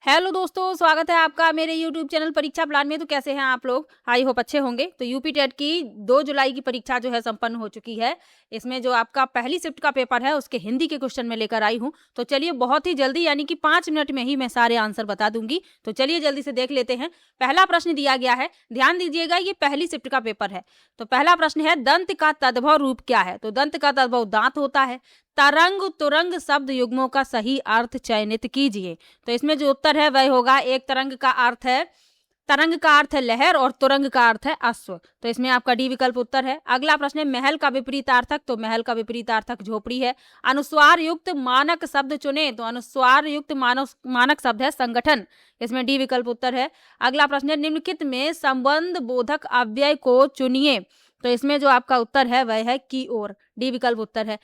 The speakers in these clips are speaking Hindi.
हेलो दोस्तों, स्वागत है आपका मेरे यूट्यूब चैनल परीक्षा प्लान में। तो कैसे हैं आप लोग? आई होप अच्छे होंगे। तो यूपी टेट की 2 जुलाई की परीक्षा जो है संपन्न हो चुकी है। इसमें जो आपका पहली शिफ्ट का पेपर है उसके हिंदी के क्वेश्चन में लेकर आई हूँ। तो चलिए बहुत ही जल्दी यानी कि 5 मिनट में ही मैं सारे आंसर बता दूंगी। तो चलिए जल्दी से देख लेते हैं। पहला प्रश्न दिया गया है, ध्यान दीजिएगा, ये पहली शिफ्ट का पेपर है। तो पहला प्रश्न है, दंत का तद्भव रूप क्या है? तो दंत का तद्भव दांत होता है। तरंग तुरंग शब्द युग्मों का सही अर्थ चयनित कीजिए। तो इसमें जो उत्तर है वह होगा, एक तरंग का अर्थ है, तरंग का अर्थ है लहर और तुरंग का अर्थ है अश्व। तो इसमें आपका डी विकल्प उत्तर है। अगला प्रश्न है, महल का विपरीतार्थक। तो महल का विपरीतार्थक झोपड़ी है। अनुस्वार युक्त मानक शब्द चुने। तो अनुस्वार युक्त मानक शब्द है संगठन। इसमें डी विकल्प उत्तर है। अगला प्रश्न है, निम्नलिखित में संबंध बोधक अव्यय को चुनिए। तो इसमें जो आपका उत्तर है वह है की ओर। डी विकल्प उत्तर है।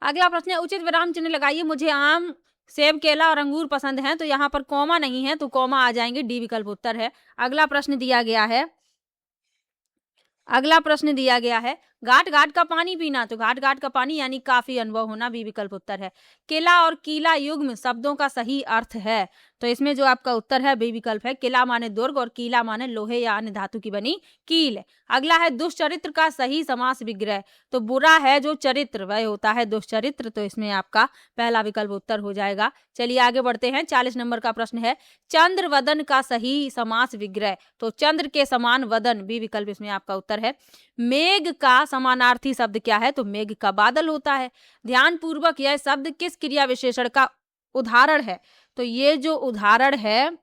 अगला प्रश्न है, उचित विराम चिन्ह लगाइए। मुझे आम, सेब, केला और अंगूर पसंद हैं। तो यहाँ पर कॉमा नहीं है तो कॉमा आ जाएंगे। डी विकल्प उत्तर है। अगला प्रश्न दिया गया है, घाट घाट का पानी पीना। तो घाट घाट का पानी यानी काफी अनुभव होना। बी विकल्प उत्तर है। किला और कीला युग्म शब्दों का सही अर्थ है। तो इसमें जो आपका उत्तर है बी विकल्प है। किला माने दुर्ग और कीला माने लोहे या अन्य धातु की बनी कील। अगला है, दुष्चरित्र का सही समास विग्रह। तो बुरा है जो चरित्र वह होता है दुष्चरित्र। तो इसमें आपका पहला विकल्प उत्तर हो जाएगा। चलिए आगे बढ़ते हैं। 40 नंबर का प्रश्न है, चंद्र वदन का सही समास विग्रह। तो चंद्र के समान वदन, बी विकल्प इसमें आपका उत्तर है। मेघ का समानार्थी शब्द क्या है? तो मेघ का बादल होता है। ध्यान पूर्वक यह शब्द किस क्रिया विशेषण का उदाहरण है? तो ये जो उदाहरण है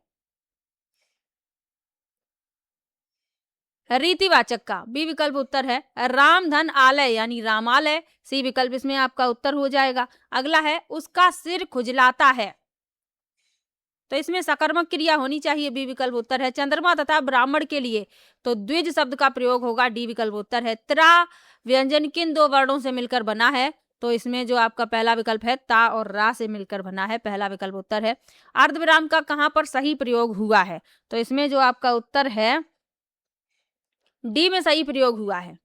रीतिवाचक का। बी विकल्प उत्तर है। रामधन आलय यानी रामालय। सी विकल्प इसमें आपका उत्तर हो जाएगा। अगला है, उसका सिर खुजलाता है। तो इसमें सकर्मक क्रिया होनी चाहिए। बी विकल्प उत्तर है। चंद्रमा तथा ब्राह्मण के लिए तो द्विज शब्द का प्रयोग होगा। डी विकल्प उत्तर है। त्रा व्यंजन किन दो वर्णों से मिलकर बना है? तो इसमें जो आपका पहला विकल्प है, ता और रा से मिलकर बना है। पहला विकल्प उत्तर है। अर्धविराम का कहां पर सही प्रयोग हुआ है? तो इसमें जो आपका उत्तर है डी में सही प्रयोग हुआ है।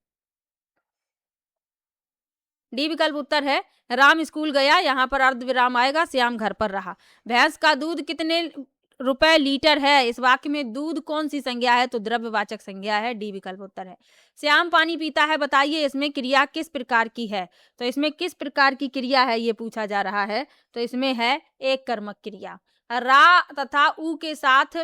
डी विकल्प उत्तर है। राम स्कूल गया, यहाँ पर अर्धविराम आएगा। श्याम घर पर रहा। भैंस का दूध कितने रुपए लीटर है? इस वाक्य में दूध कौन सी संज्ञा है? तो द्रव्यवाचक संज्ञा है। डी विकल्प उत्तर है। श्याम पानी पीता है, बताइए इसमें क्रिया किस प्रकार की है? तो इसमें किस प्रकार की क्रिया है ये पूछा जा रहा है। तो इसमें है एक कर्मक क्रिया। रा तथा ऊ के साथ,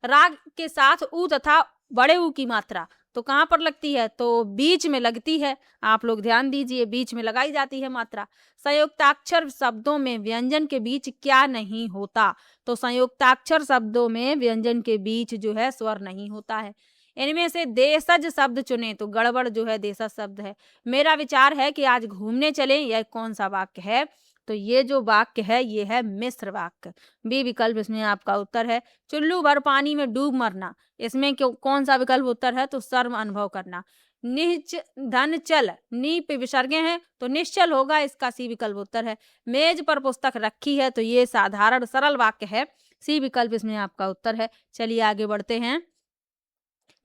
रा के साथ ऊ तथा बड़े ऊ की मात्रा तो कहाँ पर लगती है? तो बीच में लगती है। आप लोग ध्यान दीजिए, बीच में लगाई जाती है मात्रा। संयुक्ताक्षर शब्दों में व्यंजन के बीच क्या नहीं होता? तो संयुक्ताक्षर शब्दों में व्यंजन के बीच जो है स्वर नहीं होता है। इनमें से देशज शब्द चुने। तो गड़बड़ जो है देशज शब्द है। मेरा विचार है कि आज घूमने चले, यह कौन सा वाक्य है? तो ये जो वाक्य है ये है मिश्र वाक्य। बी विकल्प इसमें आपका उत्तर है। चुल्लू भर पानी में डूब मरना, इसमें कौन सा विकल्प उत्तर है? तो शर्म अनुभव करना। निच धन चल, नी पे विसर्गे हैं तो निश्चल होगा। इसका सी विकल्प उत्तर है। मेज पर पुस्तक रखी है, तो ये साधारण सरल वाक्य है। सी विकल्प इसमें आपका उत्तर है। चलिए आगे बढ़ते हैं।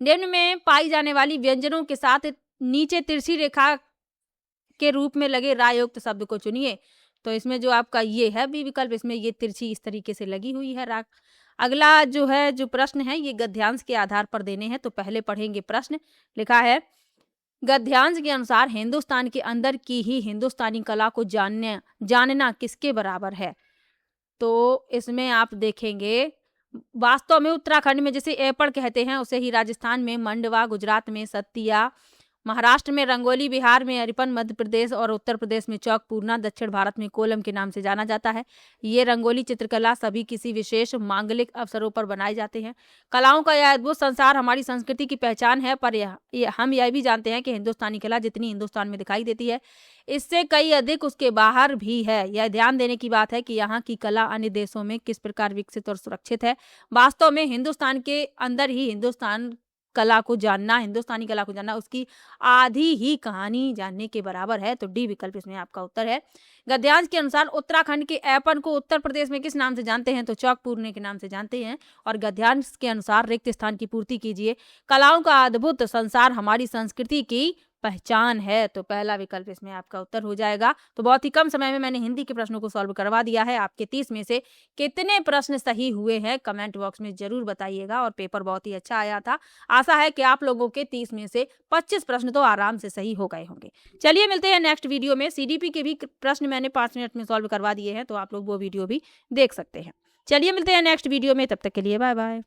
निम्न में पाई जाने वाली व्यंजनों के साथ नीचे तिरछी रेखा के रूप में लगे रायुक्त शब्द को चुनिए। तो इसमें जो आपका ये है बी विकल्प, इसमें ये तिरछी इस तरीके से लगी हुई है राग। अगला जो प्रश्न है ये गद्यांश के आधार पर देने हैं। तो पहले पढ़ेंगे प्रश्न। लिखा है, गद्यांश के अनुसार हिंदुस्तान के अंदर की ही हिंदुस्तानी कला को जानना किसके बराबर है? तो इसमें आप देखेंगे, वास्तव में उत्तराखंड में जैसे एपड़ कहते हैं उसे ही राजस्थान में मंडवा, गुजरात में सत्तिया, महाराष्ट्र में रंगोली, बिहार में अरिपन, मध्य प्रदेश और उत्तर प्रदेश में चौक पूरना, दक्षिण भारत में कोलम के नाम से जाना जाता है। ये रंगोली चित्रकला सभी किसी विशेष मांगलिक अवसरों पर बनाए जाते हैं। कलाओं का यह अद्भुत संसार हमारी संस्कृति की पहचान है। पर हम यह भी जानते हैं कि हिंदुस्तानी कला जितनी हिंदुस्तान में दिखाई देती है इससे कई अधिक उसके बाहर भी है। यह ध्यान देने की बात है कि यहाँ की कला अन्य देशों में किस प्रकार विकसित और सुरक्षित है। वास्तव में हिंदुस्तान के अंदर ही हिंदुस्तानी कला को जानना उसकी आधी ही कहानी जानने के बराबर है। तो डी विकल्प इसमें आपका उत्तर है। गद्यांश के अनुसार उत्तराखंड के ऐपन को उत्तर प्रदेश में किस नाम से जानते हैं? तो चौक पूरने के नाम से जानते हैं। और गद्यांश के अनुसार रिक्त स्थान की पूर्ति कीजिए। कलाओं का अद्भुत संसार हमारी संस्कृति की पहचान है। तो पहला विकल्प इसमें आपका उत्तर हो जाएगा। तो बहुत ही कम समय में मैंने हिंदी के प्रश्नों को सॉल्व करवा दिया है। आपके 30 में से कितने प्रश्न सही हुए हैं कमेंट बॉक्स में ज़रूर बताइएगा। और पेपर बहुत ही अच्छा आया था। आशा है कि आप लोगों के 30 में से 25 प्रश्न तो आराम से सही हो गए होंगे। चलिए मिलते हैं नेक्स्ट वीडियो में। सीडीपी के भी प्रश्न मैंने 5 मिनट में सॉल्व करवा दिए हैं, तो आप लोग वो वीडियो भी देख सकते हैं। चलिए मिलते हैं नेक्स्ट वीडियो में, तब तक के लिए बाय बाय।